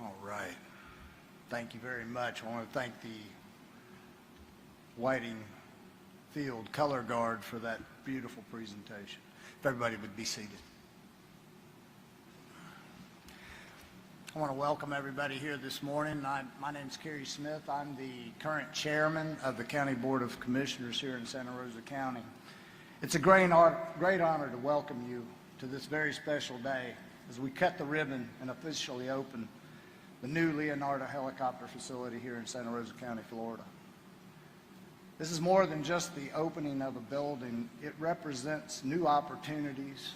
All right. Thank you very much. I want to thank the Whiting Field Color Guard for that beautiful presentation. If everybody would be seated. I want to welcome everybody here this morning. My name is Kerry Smith. I'm the current chairman of the County Board of Commissioners here in Santa Rosa County. It's a great honor to welcome you to this very special day as we cut the ribbon and officially open the new Leonardo helicopter facility here in Santa Rosa County, Florida. This is more than just the opening of a building. It represents new opportunities,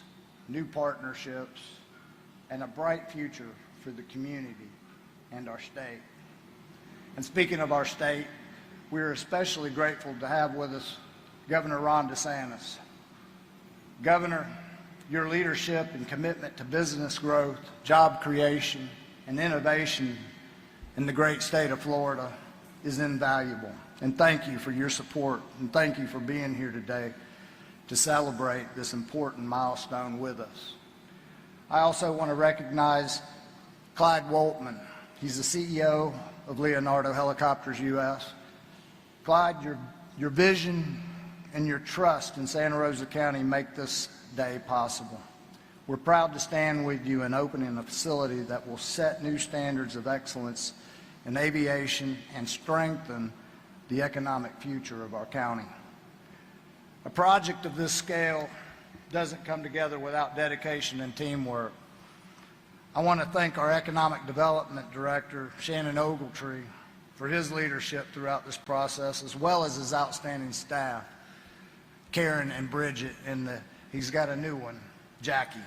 new partnerships, and a bright future for the community and our state. And speaking of our state, we're especially grateful to have with us Governor Ron DeSantis. Governor, your leadership and commitment to business growth, job creation, and innovation in the great state of Florida is invaluable. And thank you for your support, and thank you for being here today to celebrate this important milestone with us. I also want to recognize Clyde Waltman. He's the CEO of Leonardo Helicopters US. Clyde, your vision and your trust in Santa Rosa County make this day possible. We're proud to stand with you in opening a facility that will set new standards of excellence in aviation and strengthen the economic future of our county. A project of this scale doesn't come together without dedication and teamwork. I want to thank our Economic Development Director, Shannon Ogletree, for his leadership throughout this process, as well as his outstanding staff, Karen and Bridget, and he's got a new one, Jackie.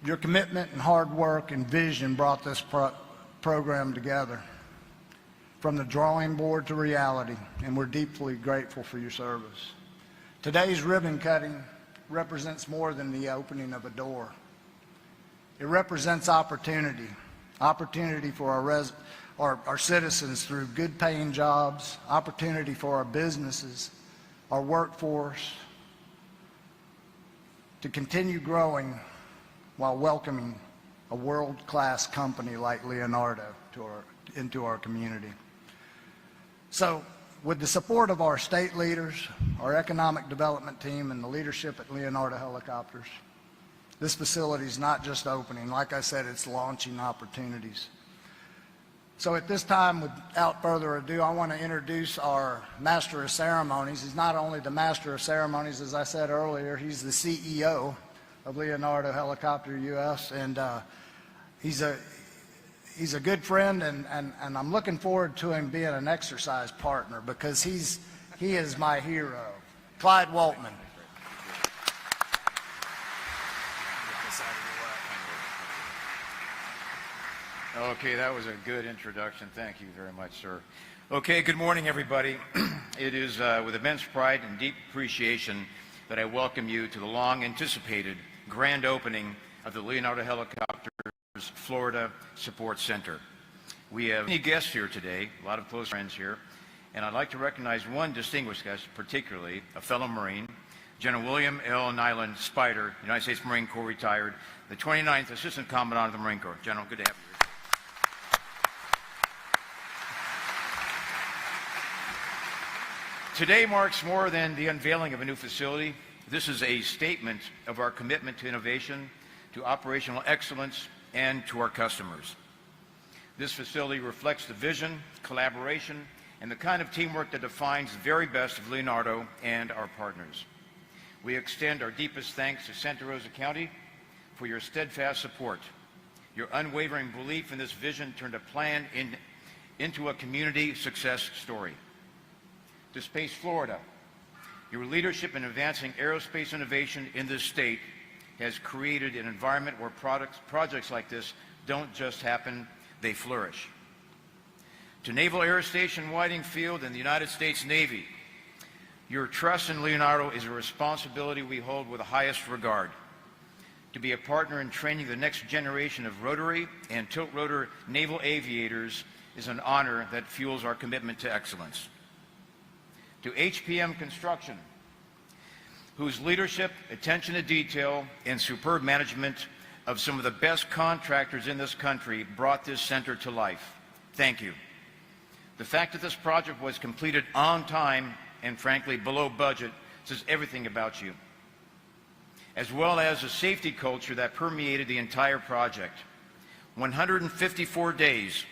Your commitment and hard work and vision brought this program together from the drawing board to reality, and we're deeply grateful for your service. Today's ribbon cutting represents more than the opening of a door. It represents opportunity for our citizens through good paying jobs, opportunity for our businesses, our workforce, to continue growing while welcoming a world-class company like Leonardo into our community. So, with the support of our state leaders, our economic development team, and the leadership at Leonardo Helicopters, this facility is not just opening. Like I said, it's launching opportunities. So at this time, without further ado, I want to introduce our Master of Ceremonies. He's not only the Master of Ceremonies, as I said earlier, he's the CEO of Leonardo Helicopter US, and he's a good friend, and I'm looking forward to him being an exercise partner because he is my hero. Clyde Waltman. Okay, that was a good introduction. Thank you very much, sir. Okay, good morning, everybody. It is with immense pride and deep appreciation that I welcome you to the long-anticipated grand opening of the Leonardo Helicopters Florida Support Center. We have many guests here today, a lot of close friends here, and I'd like to recognize one distinguished guest, particularly a fellow Marine, General William L. Nyland Spider, United States Marine Corps retired, the 29th Assistant Commandant of the Marine Corps. General, good to have you. Today marks more than the unveiling of a new facility. This is a statement of our commitment to innovation, to operational excellence, and to our customers. This facility reflects the vision, collaboration, and the kind of teamwork that defines the very best of Leonardo and our partners. We extend our deepest thanks to Santa Rosa County for your steadfast support. Your unwavering belief in this vision turned a plan into a community success story. To Space Florida, your leadership in advancing aerospace innovation in this state has created an environment where projects like this don't just happen, they flourish. To Naval Air Station Whiting Field and the United States Navy, your trust in Leonardo is a responsibility we hold with the highest regard. To be a partner in training the next generation of rotary and tilt-rotor naval aviators is an honor that fuels our commitment to excellence. To HPM Construction, whose leadership, attention to detail, and superb management of some of the best contractors in this country brought this center to life. Thank you. The fact that this project was completed on time and frankly below budget says everything about you, as well as the safety culture that permeated the entire project. 154 days,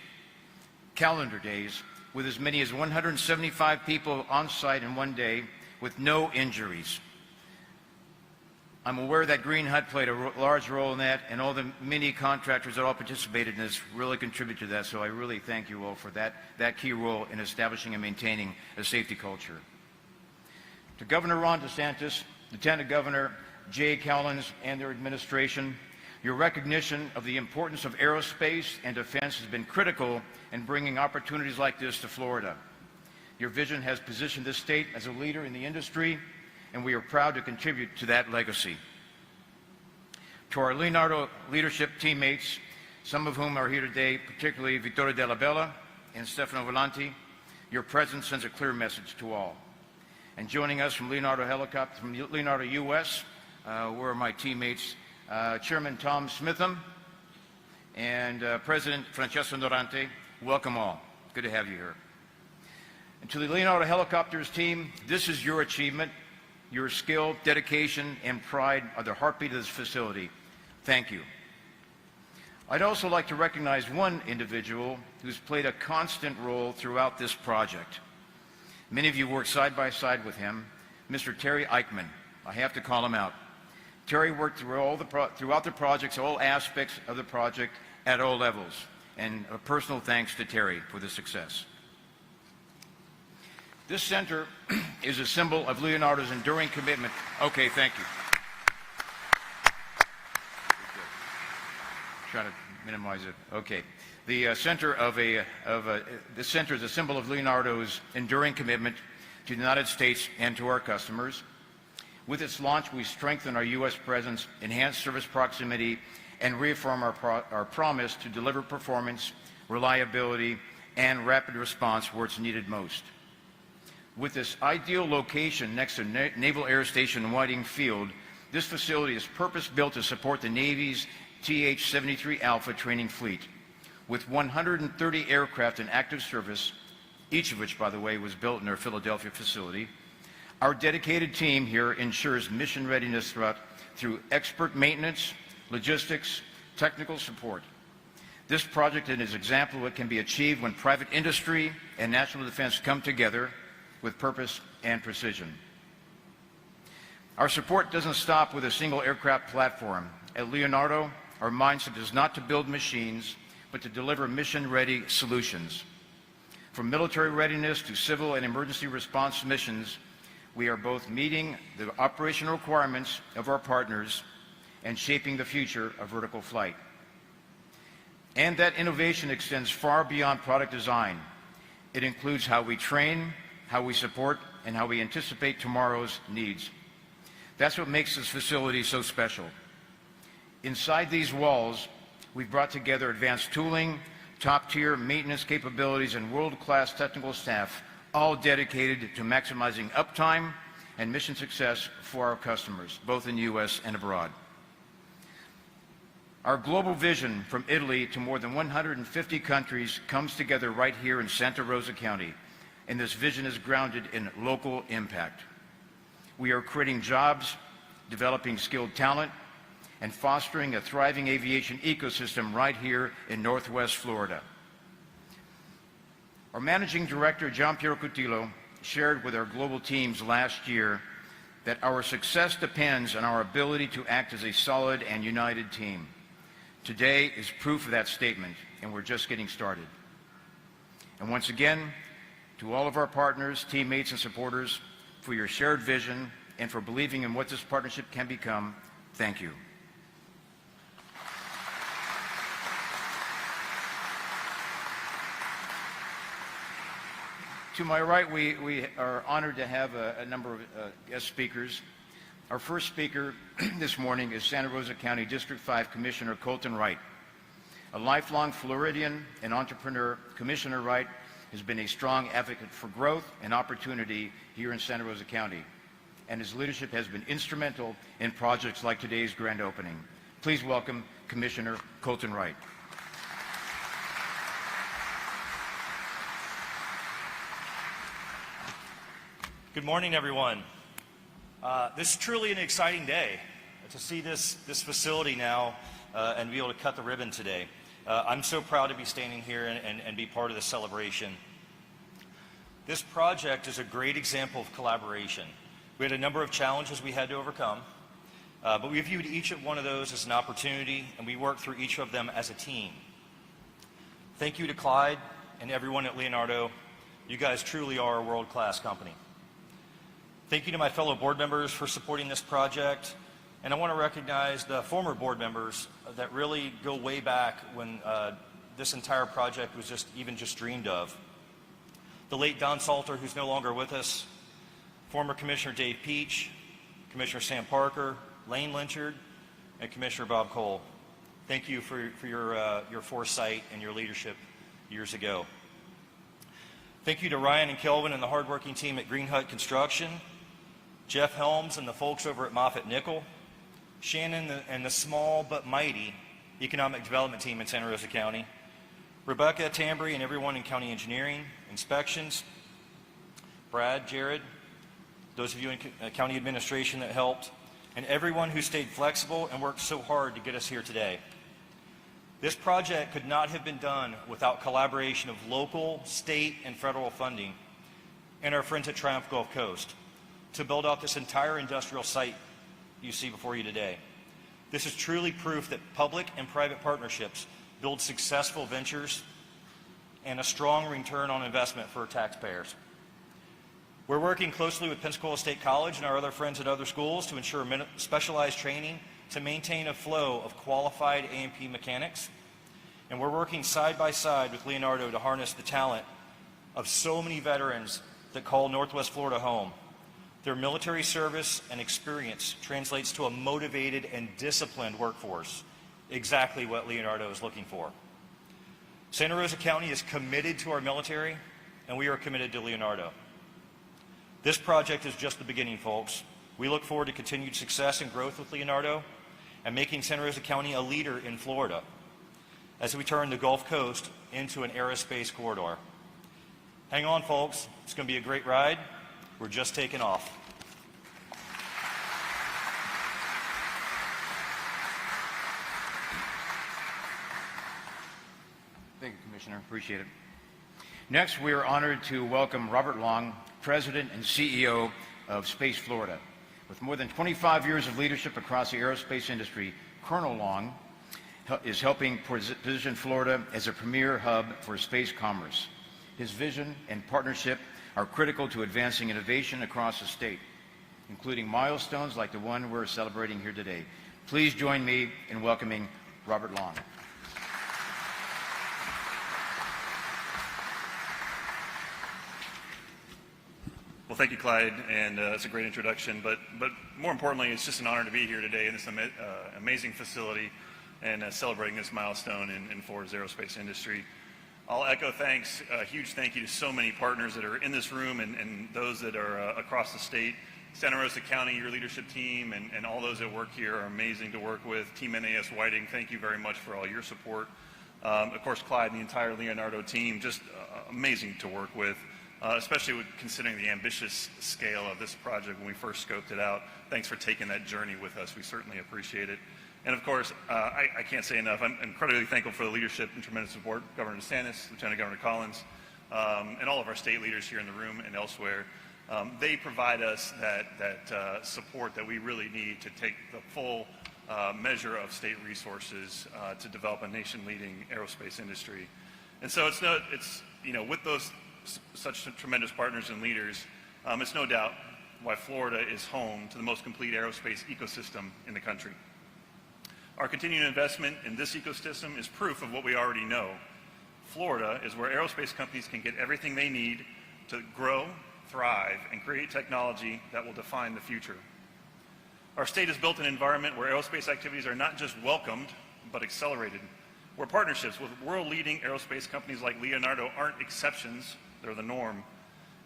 calendar days, with as many as 175 people on site in one day with no injuries. I'm aware that Green Hut played a large role in that, and all the many contractors that all participated in this really contributed to that, so I really thank you all for that key role in establishing and maintaining a safety culture. To Governor Ron DeSantis, Lieutenant Governor Jay Collin, and their administration, your recognition of the importance of aerospace and defense has been critical in bringing opportunities like this to Florida. Your vision has positioned this state as a leader in the industry, and we are proud to contribute to that legacy. To our Leonardo leadership teammates, some of whom are here today, particularly Vittorio Della Bella and Stefano Volanti, your presence sends a clear message to all. And joining us from Leonardo Helicopter, from Leonardo US, were my teammates, Chairman Tom Smitham and President Francesco Norante. Welcome all. Good to have you here. And to the Leonardo Helicopters team, this is your achievement. Your skill, dedication, and pride are the heartbeat of this facility. Thank you. I'd also like to recognize one individual who's played a constant role throughout this project. Many of you worked side by side with him, Mr. Terry Eichmann. I have to call him out. Terry worked throughout the projects, all aspects of the project at all levels. And a personal thanks to Terry for the success. This center is a symbol of Leonardo's enduring commitment. Okay, thank you. Try to minimize it. Okay. The center is a symbol of Leonardo's enduring commitment to the United States and to our customers. With its launch, we strengthen our U.S. presence, enhance service proximity, and reaffirm our promise to deliver performance, reliability, and rapid response where it's needed most. With this ideal location next to Naval Air Station Whiting Field, this facility is purpose-built to support the Navy's TH-73 Alpha training fleet. With 130 aircraft in active service, each of which, by the way, was built in our Philadelphia facility, our dedicated team here ensures mission readiness through expert maintenance, logistics, technical support. This project is an example of what can be achieved when private industry and national defense come together with purpose and precision. Our support doesn't stop with a single aircraft platform. At Leonardo, our mindset is not to build machines, but to deliver mission-ready solutions. From military readiness to civil and emergency response missions, we are both meeting the operational requirements of our partners and shaping the future of vertical flight. And that innovation extends far beyond product design. It includes how we train, how we support, and how we anticipate tomorrow's needs. That's what makes this facility so special. Inside these walls, we've brought together advanced tooling, top-tier maintenance capabilities, and world-class technical staff, all dedicated to maximizing uptime and mission success for our customers, both in the U.S. and abroad. Our global vision from Italy to more than 150 countries comes together right here in Santa Rosa County, and this vision is grounded in local impact. We are creating jobs, developing skilled talent, and fostering a thriving aviation ecosystem right here in Northwest Florida. Our Managing Director, John Piero Cutillo, shared with our global teams last year that our success depends on our ability to act as a solid and united team. Today is proof of that statement, and we're just getting started. And once again, to all of our partners, teammates, and supporters, for your shared vision and for believing in what this partnership can become, thank you. To my right, we are honored to have a number of guest speakers. Our first speaker this morning is Santa Rosa County District 5 Commissioner Colton Wright. A lifelong Floridian and entrepreneur, Commissioner Wright has been a strong advocate for growth and opportunity here in Santa Rosa County, and his leadership has been instrumental in projects like today's grand opening. Please welcome Commissioner Colton Wright. Good morning, everyone. This is truly an exciting day to see this facility now and be able to cut the ribbon today. I'm so proud to be standing here and be part of this celebration. This project is a great example of collaboration. We had a number of challenges we had to overcome, but we viewed each one of those as an opportunity, and we worked through each of them as a team. Thank you to Clyde and everyone at Leonardo. You guys truly are a world-class company. Thank you to my fellow board members for supporting this project, and I want to recognize the former board members that really go way back when this entire project was just dreamed of. The late Don Salter, who's no longer with us, former Commissioner Dave Peach, Commissioner Sam Parker, Lane Lynchard, and Commissioner Bob Cole. Thank you for your foresight and your leadership years ago. Thank you to Ryan and Kelvin and the hardworking team at Green Hut Construction, Jeff Helms and the folks over at Moffitt Nickel, Shannon and the small but mighty Economic Development team in Santa Rosa County, Rebecca, Tambry, and everyone in County Engineering, Inspections, Brad, Jared, those of you in County Administration that helped, and everyone who stayed flexible and worked so hard to get us here today. This project could not have been done without collaboration of local, state, and federal funding and our friends at Triumph Gulf Coast to build out this entire industrial site you see before you today. This is truly proof that public and private partnerships build successful ventures and a strong return on investment for taxpayers. We're working closely with Pensacola State College and our other friends at other schools to ensure specialized training to maintain a flow of qualified A&P mechanics. And we're working side by side with Leonardo to harness the talent of so many veterans that call Northwest Florida home. Their military service and experience translates to a motivated and disciplined workforce, exactly what Leonardo is looking for. Santa Rosa County is committed to our military, and we are committed to Leonardo. This project is just the beginning, folks. We look forward to continued success and growth with Leonardo and making Santa Rosa County a leader in Florida as we turn the Gulf Coast into an aerospace corridor. Hang on, folks. It's going to be a great ride. We're just taking off. Thank you, Commissioner. Appreciate it. Next, we are honored to welcome Robert Long, President and CEO of Space Florida. With more than 25 years of leadership across the aerospace industry, Colonel Long is helping position Florida as a premier hub for space commerce. His vision and partnership are critical to advancing innovation across the state, including milestones like the one we're celebrating here today. Please join me in welcoming Robert Long. Well, thank you, Clyde, and it's a great introduction, but more importantly, it's just an honor to be here today in this amazing facility and celebrating this milestone in Florida's aerospace industry. I'll echo thanks, a huge thank you to so many partners that are in this room and those that are across the state. Santa Rosa County, your leadership team, and all those that work here are amazing to work with. Team NAS Whiting, thank you very much for all your support. Of course, Clyde and the entire Leonardo team, just amazing to work with, especially considering the ambitious scale of this project when we first scoped it out. Thanks for taking that journey with us. We certainly appreciate it. And of course, I can't say enough, I'm incredibly thankful for the leadership and tremendous support, Governor DeSantis, Lieutenant Governor Collins, and all of our state leaders here in the room and elsewhere. They provide us that support that we really need to take the full measure of state resources to develop a nation-leading aerospace industry. And so it's with those such tremendous partners and leaders, it's no doubt why Florida is home to the most complete aerospace ecosystem in the country. Our continued investment in this ecosystem is proof of what we already know. Florida is where aerospace companies can get everything they need to grow, thrive, and create technology that will define the future. Our state has built an environment where aerospace activities are not just welcomed, but accelerated, where partnerships with world-leading aerospace companies like Leonardo aren't exceptions, they're the norm,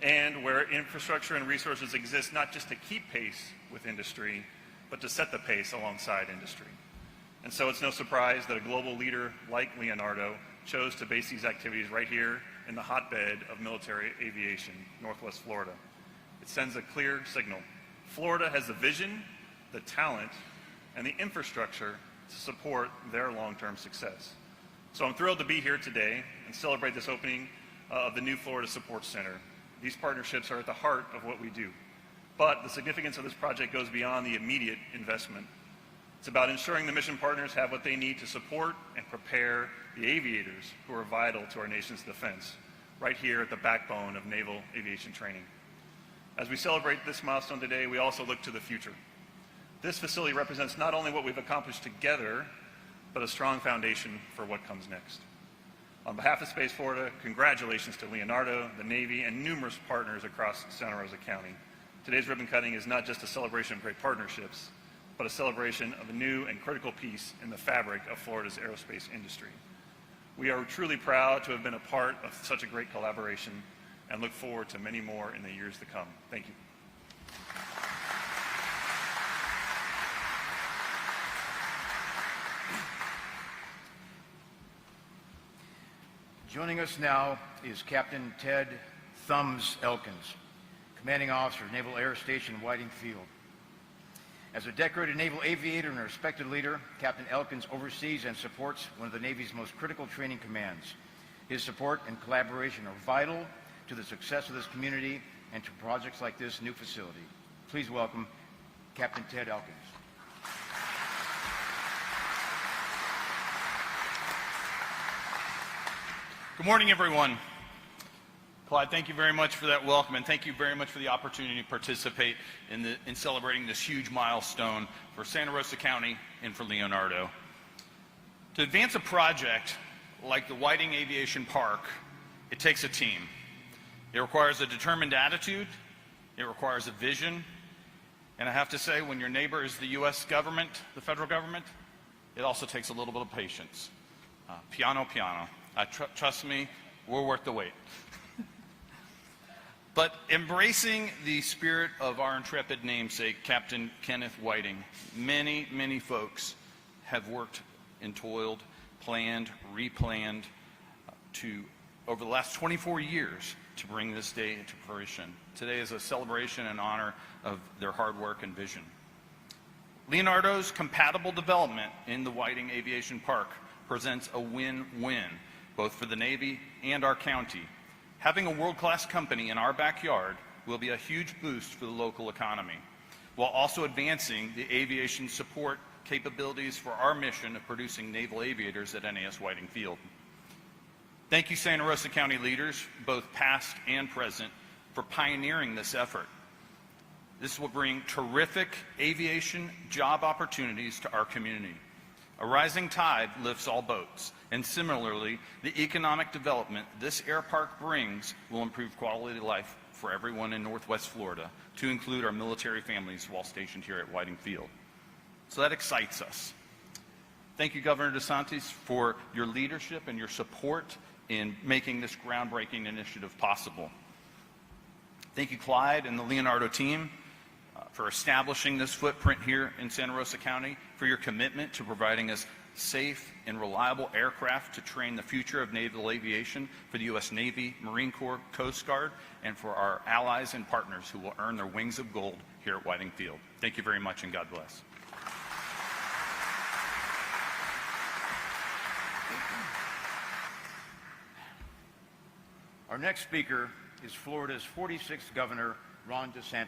and where infrastructure and resources exist not just to keep pace with industry, but to set the pace alongside industry. And so it's no surprise that a global leader like Leonardo chose to base these activities right here in the hotbed of military aviation, Northwest Florida. It sends a clear signal. Florida has the vision, the talent, and the infrastructure to support their long-term success. So I'm thrilled to be here today and celebrate this opening of the new Florida Support Center. These partnerships are at the heart of what we do. But the significance of this project goes beyond the immediate investment. It's about ensuring the mission partners have what they need to support and prepare the aviators who are vital to our nation's defense, right here at the backbone of naval aviation training. As we celebrate this milestone today, we also look to the future. This facility represents not only what we've accomplished together, but a strong foundation for what comes next. On behalf of Space Florida, congratulations to Leonardo, the Navy, and numerous partners across Santa Rosa County. Today's ribbon cutting is not just a celebration of great partnerships, but a celebration of a new and critical piece in the fabric of Florida's aerospace industry. We are truly proud to have been a part of such a great collaboration and look forward to many more in the years to come. Thank you. Joining us now is Captain Ted Thumbs Elkins, Commanding Officer, Naval Air Station, Whiting Field. As a decorated naval aviator and a respected leader, Captain Elkins oversees and supports one of the Navy's most critical training commands. His support and collaboration are vital to the success of this community and to projects like this new facility. Please welcome Captain Ted Elkins. Good morning, everyone. Clyde, thank you very much for that welcome, and thank you very much for the opportunity to participate in celebrating this huge milestone for Santa Rosa County and for Leonardo. To advance a project like the Whiting Aviation Park, it takes a team. It requires a determined attitude, it requires a vision, and I have to say, when your neighbor is the U.S. government, the federal government, it also takes a little bit of patience. Piano, piano. Trust me, we're worth the wait. But embracing the spirit of our intrepid namesake, Captain Kenneth Whiting, many, many folks have worked and toiled, planned, replanned over the last 24 years to bring this day into fruition. Today is a celebration and honor of their hard work and vision. Leonardo's compatible development in the Whiting Aviation Park presents a win-win, both for the Navy and our county. Having a world-class company in our backyard will be a huge boost for the local economy, while also advancing the aviation support capabilities for our mission of producing naval aviators at NAS Whiting Field. Thank you, Santa Rosa County leaders, both past and present, for pioneering this effort. This will bring terrific aviation job opportunities to our community. A rising tide lifts all boats, and similarly, the economic development this air park brings will improve quality of life for everyone in Northwest Florida, to include our military families while stationed here at Whiting Field. So that excites us. Thank you, Governor DeSantis, for your leadership and your support in making this groundbreaking initiative possible. Thank you, Clyde and the Leonardo team, for establishing this footprint here in Santa Rosa County, for your commitment to providing us safe and reliable aircraft to train the future of naval aviation for the U.S. Navy, Marine Corps, Coast Guard, and for our allies and partners who will earn their wings of gold here at Whiting Field. Thank you very much, and God bless. Our next speaker is Florida's 46th Governor, Ron DeSantis.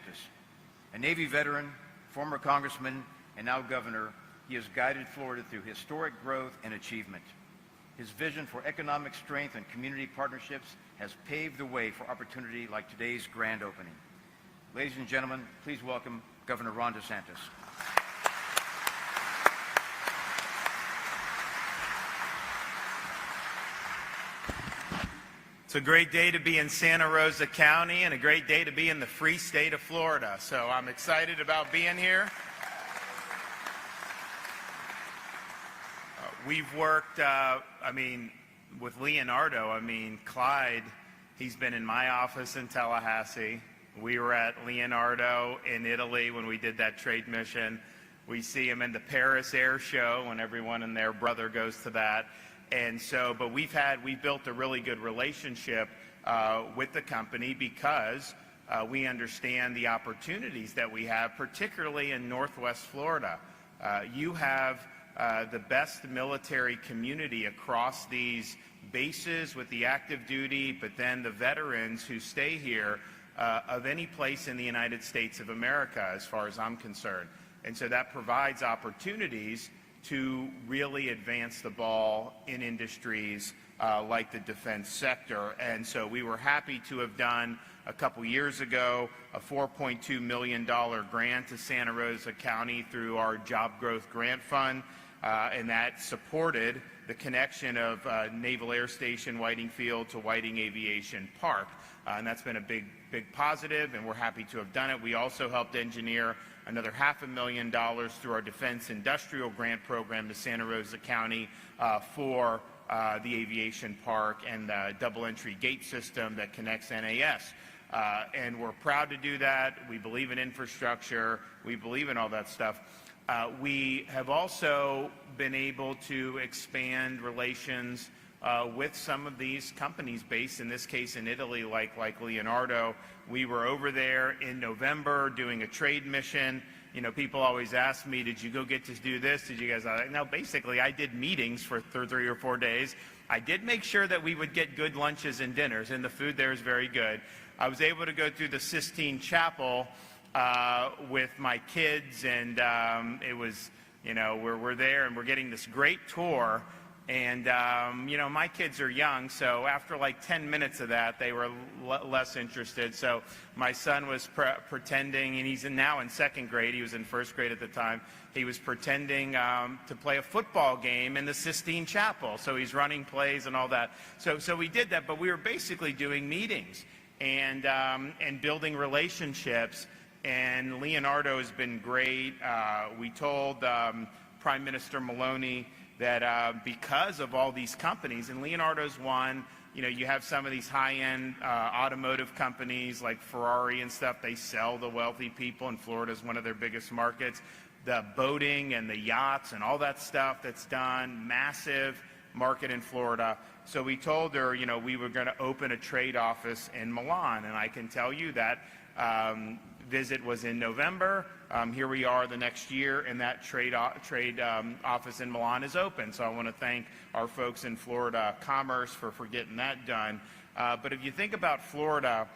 A Navy veteran, former congressman, and now governor, he has guided Florida through historic growth and achievement. His vision for economic strength and community partnerships has paved the way for opportunity like today's grand opening. Ladies and gentlemen, please welcome Governor Ron DeSantis. It's a great day to be in Santa Rosa County and a great day to be in the free state of Florida. So I'm excited about being here. We've worked, with Leonardo, Clyde, he's been in my office in Tallahassee. We were at Leonardo in Italy when we did that trade mission. We see them in the Paris Air Show when everyone and their brother goes to that. And so, but we've built a really good relationship with the company because we understand the opportunities that we have, particularly in Northwest Florida. You have the best military community across these bases with the active duty, but then the veterans who stay here of any place in the United States of America, as far as I'm concerned. And so that provides opportunities to really advance the ball in industries like the defense sector. And so we were happy to have done a couple years ago a $4.2 million grant to Santa Rosa County through our Job Growth Grant Fund, and that supported the connection of Naval Air Station Whiting Field to Whiting Aviation Park. And that's been a big positive, and we're happy to have done it. We also helped engineer another $500,000 through our Defense Industrial Grant Program to Santa Rosa County for the aviation park and the double entry gate system that connects NAS. And we're proud to do that. We believe in infrastructure. We believe in all that stuff. We have also been able to expand relations with some of these companies based, in this case, in Italy, like Leonardo. We were over there in November doing a trade mission. You know, people always ask me, did you go get to do this? Did you guys? No, basically, I did meetings for 3 or 4 days. I did make sure that we would get good lunches and dinners, and the food there is very good. I was able to go through the Sistine Chapel with my kids, and it was, you know, we're there and we're getting this great tour. And, you know, my kids are young, so after like 10 minutes of that, they were less interested. So my son was pretending, and he's now in 2nd grade. He was in 1st grade at the time. He was pretending to play a football game in the Sistine Chapel. So he's running plays and all that. So we did that, but we were basically doing meetings and building relationships. And Leonardo has been great. We told Prime Minister Maloney that because of all these companies, and Leonardo's one, you know, you have some of these high-end automotive companies like Ferrari and stuff. They sell to wealthy people, and Florida's one of their biggest markets. The boating and the yachts and all that stuff that's done, massive market in Florida. So we told her, you know, we were going to open a trade office in Milan, and I can tell you that visit was in November. Here we are the next year, and that trade office in Milan is open. So I want to thank our folks in Florida Commerce for getting that done. But if you think about Florida,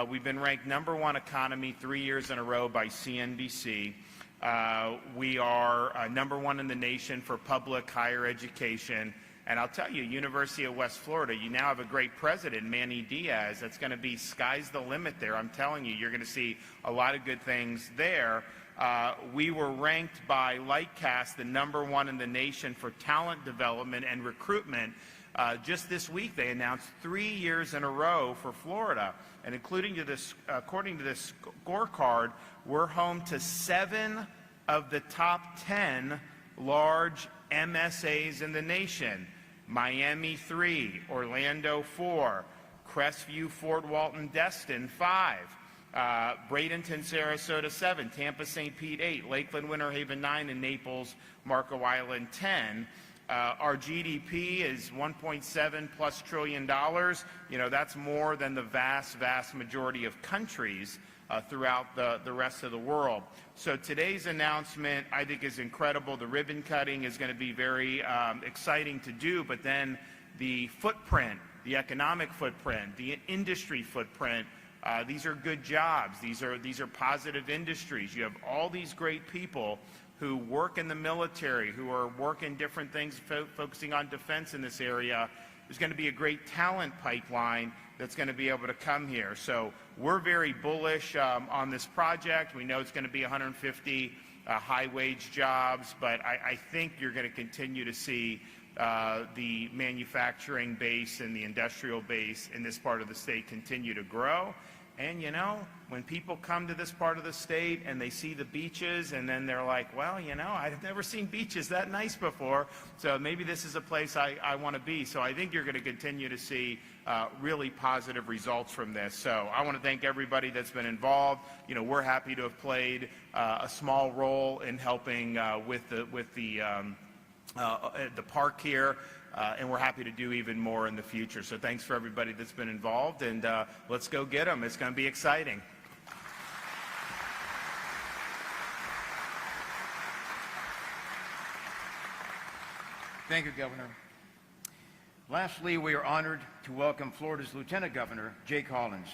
we've been ranked #1 economy 3 years in a row by CNBC. We are #1 in the nation for public higher education. And I'll tell you, University of West Florida, you now have a great president, Manny Diaz. That's going to be sky's the limit there. I'm telling you, you're going to see a lot of good things there. We were ranked by Lightcast the #1 in the nation for talent development and recruitment. Just this week, they announced 3 years in a row for Florida. And according to this scorecard, we're home to 7 of the top 10 large MSAs in the nation. Miami 3, Orlando 4, Crestview, Fort Walton, Destin 5, Bradenton, Sarasota 7, Tampa, St. Pete 8, Lakeland, Winter Haven 9, and Naples, Marco Island 10. Our GDP is $1.7+ trillion. You know, that's more than the vast majority of countries throughout the rest of the world. So today's announcement, I think, is incredible. The ribbon cutting is going to be very exciting to do, but then the footprint, the economic footprint, the industry footprint, these are good jobs. These are positive industries. You have all these great people who work in the military, who are working different things, focusing on defense in this area. There's going to be a great talent pipeline that's going to be able to come here. So we're very bullish on this project. We know it's going to be 150 high-wage jobs, but I think you're going to continue to see the manufacturing base and the industrial base in this part of the state continue to grow. And you know, when people come to this part of the state and they see the beaches and then they're like, well, you know, I've never seen beaches that nice before, so maybe this is a place I want to be. So I think you're going to continue to see really positive results from this. So I want to thank everybody that's been involved. You know, we're happy to have played a small role in helping with the park here. And we're happy to do even more in the future. So thanks for everybody that's been involved, and let's go get them. It's going to be exciting. Thank you, Governor. Lastly, we are honored to welcome Florida's Lieutenant Governor, Jay Collins,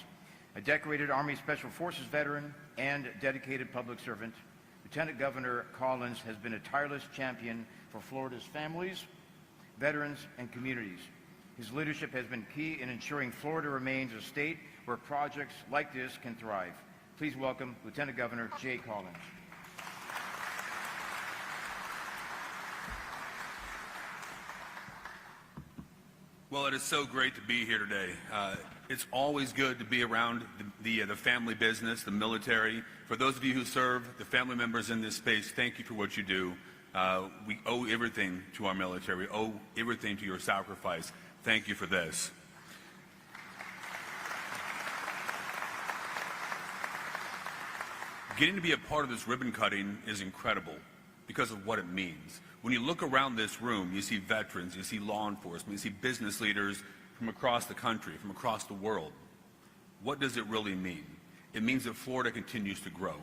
a decorated Army Special Forces veteran and dedicated public servant. Lieutenant Governor Collins has been a tireless champion for Florida's families, veterans, and communities. His leadership has been key in ensuring Florida remains a state where projects like this can thrive. Please welcome Lieutenant Governor Jay Collins. Well, it is so great to be here today. It's always good to be around the family business, the military. For those of you who serve, the family members in this space, thank you for what you do. We owe everything to our military. We owe everything to your sacrifice. Thank you for this. Getting to be a part of this ribbon cutting is incredible because of what it means. When you look around this room, you see veterans, you see law enforcement, you see business leaders from across the country, from across the world. What does it really mean? It means that Florida continues to grow.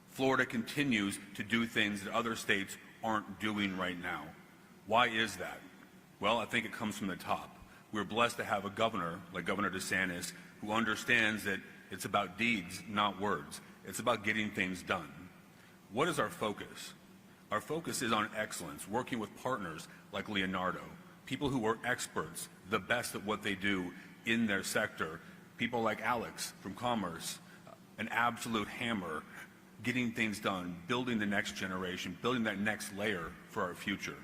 Florida continues to do things that other states aren't doing right now. Why is that? Well, I think it comes from the top. We're blessed to have a governor like Governor DeSantis who understands that it's about deeds, not words. It's about getting things done. What is our focus? Our focus is on excellence, working with partners like Leonardo, people who are experts, the best at what they do in their sector, people like Alex from Commerce, an absolute hammer, getting things done, building the next generation, building that next layer for our future.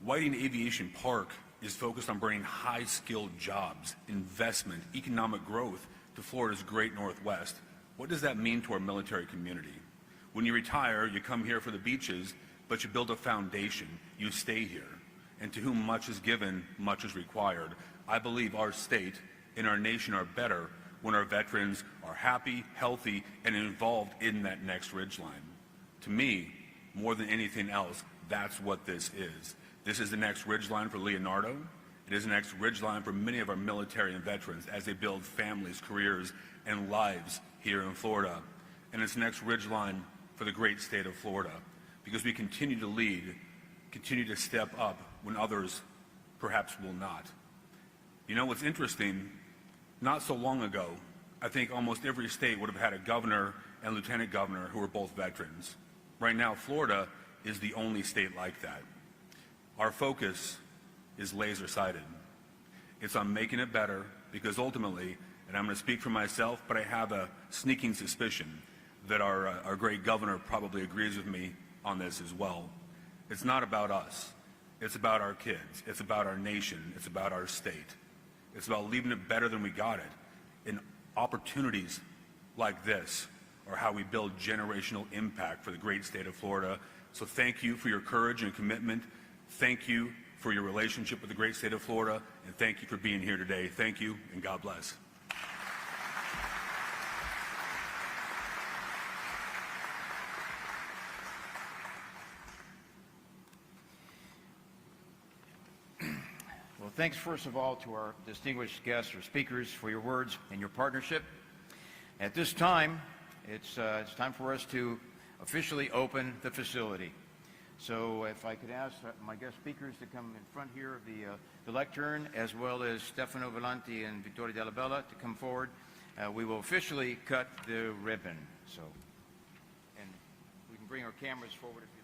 Whiting Aviation Park is focused on bringing high-skilled jobs, investment, economic growth to Florida's great Northwest. What does that mean to our military community? When you retire, you come here for the beaches, but you build a foundation. You stay here. And to whom much is given, much is required. I believe our state and our nation are better when our veterans are happy, healthy, and involved in that next ridgeline. To me, more than anything else, that's what this is. This is the next ridgeline for Leonardo. It is the next ridgeline for many of our military and veterans as they build families, careers, and lives here in Florida. And it's the next ridgeline for the great state of Florida, because we continue to lead, continue to step up when others perhaps will not. You know what's interesting? Not so long ago, I think almost every state would have had a governor and lieutenant governor who were both veterans. Right now, Florida is the only state like that. Our focus is laser-sighted. It's on making it better, because ultimately, and I'm going to speak for myself, but I have a sneaking suspicion that our great governor probably agrees with me on this as well. It's not about us. It's about our kids. It's about our nation. It's about our state. It's about leaving it better than we got it. And opportunities like this are how we build generational impact for the great state of Florida. So thank you for your courage and commitment. Thank you for your relationship with the great state of Florida. And thank you for being here today. Thank you, and God bless. Well, thanks first of all to our distinguished guests or speakers for your words and your partnership. At this time, it's time for us to officially open the facility. So if I could ask my guest speakers to come in front here of the lectern, as well as Stefano Volanti and Vittorio Della Bella to come forward, we will officially cut the ribbon. So, and we can bring our cameras forward if you